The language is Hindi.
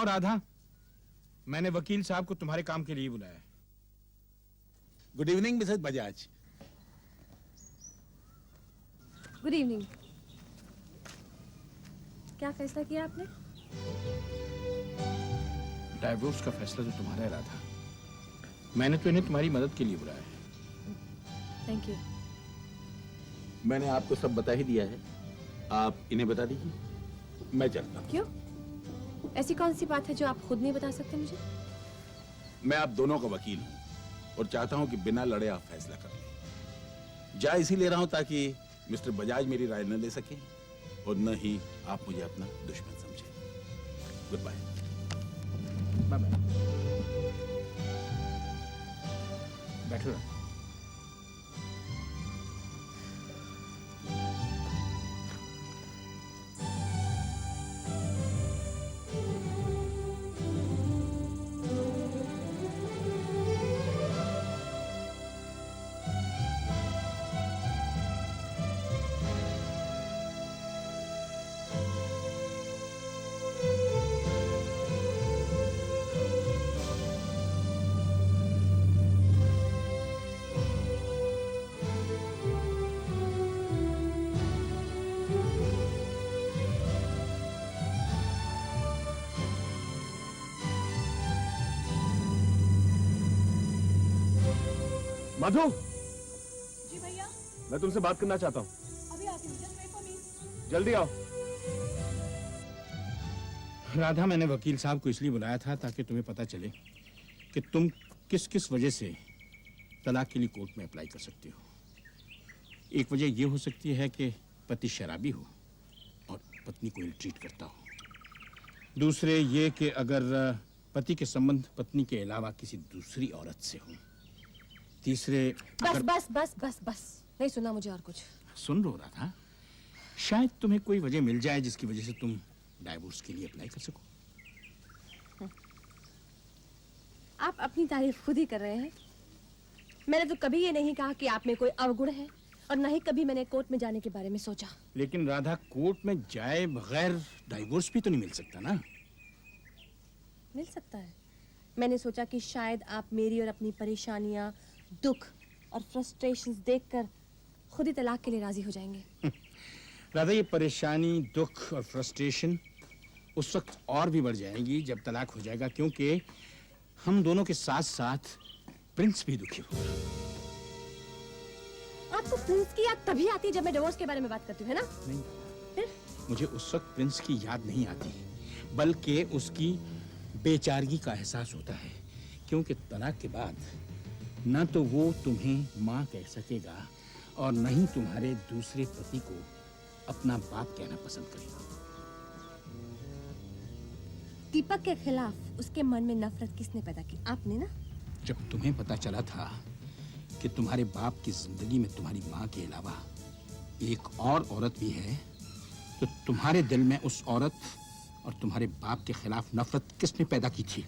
आओ राधा, मैंने वकील साहब को तुम्हारे काम के लिए बुलाया है। Good evening Mrs Bajaj. Good evening. क्या फैसला किया आपने? डाइवोर्स का फैसला तो तुम्हारा है राधा। मैंने तो इन्हें तुम्हारी मदद के लिए बुलाया है। Thank you. मैंने आपको सब बता ही दिया है, आप इन्हें बता दीजिए, मैं चलता हूँ। क्यों? ऐसी कौन सी बात है जो आप खुद नहीं बता सकते मुझे? मैं आप दोनों का वकील हूँ और चाहता हूँ कि बिना लड़े आप फैसला कर लें। जा इसी ले रहा हूँ ताकि मिस्टर बजाज मेरी राय न ले सके और न ही आप मुझे अपना दुश्मन समझे। Good bye. Bye bye. बैठो राधा। माधु, जी भैया। मैं तुमसे बात करना चाहता हूँ। अभी आती हूँ, just wait for me। जल्दी आओ। राधा, मैंने वकील साहब को इसलिए बुलाया था ताकि तुम्हें पता चले कि तुम किस किस वजह से तलाक के लिए कोर्ट में अप्लाई कर सकते हो। एक वजह यह हो सकती है कि पति शराबी हो और पत्नी को इल ट्रीट करता हो। दूसरे ये कि अगर पति के संबंध पत्नी के अलावा किसी दूसरी औरत से हो। तीसरे बस बस बस बस बस, नहीं सुना मुझे और कुछ। सुन लो राधा, शायद तुम्हें कोई वजह मिल जाए जिसकी वजह से तुम डाइवोर्स के लिए अप्लाई कर सको। आप अपनी तारीफ खुद ही कर रहे हैं। मैंने तो कभी ये नहीं कहा कि आप में कोई अवगुण है और न ही कभी मैंने कोर्ट में जाने के बारे में सोचा। लेकिन राधा, कोर्ट में जाए बगैर डाइवोर्स भी तो नहीं मिल सकता ना। मिल सकता है। मैंने सोचा कि शायद आप मेरी और अपनी परेशानियां, दुख और फ्रस्ट्रेशंस देखकर खुद ही तलाक के लिए राजी हो जाएंगे। राधा, ये परेशानी, दुख और फ्रस्ट्रेशन उस वक्त और भी बढ़ जाएंगी जब तलाक हो जाएगा, क्योंकि हम दोनों के साथ साथ प्रिंस भी दुखी होगा। आपको प्रिंस की याद तभी आती है जब मैं डिवोर्स के बारे में बात करती हूँ, है ना? नहीं, फिर? मुझे उस वक्त प्रिंस की याद नहीं आती, बल्कि उसकी बेचारगी का एहसास होता है, क्योंकि तलाक के बाद न तो वो तुम्हें माँ कह सकेगा और न ही तुम्हारे दूसरे पति को अपना बाप कहना पसंद करेगा। दीपक के खिलाफ उसके मन में नफरत किसने पैदा की? आपने ना? जब तुम्हें पता चला था कि तुम्हारे बाप की जिंदगी में तुम्हारी माँ के अलावा एक और औरत भी है, तो तुम्हारे दिल में उस औरत और तुम्हारे बाप के खिलाफ नफरत किसने पैदा की थी?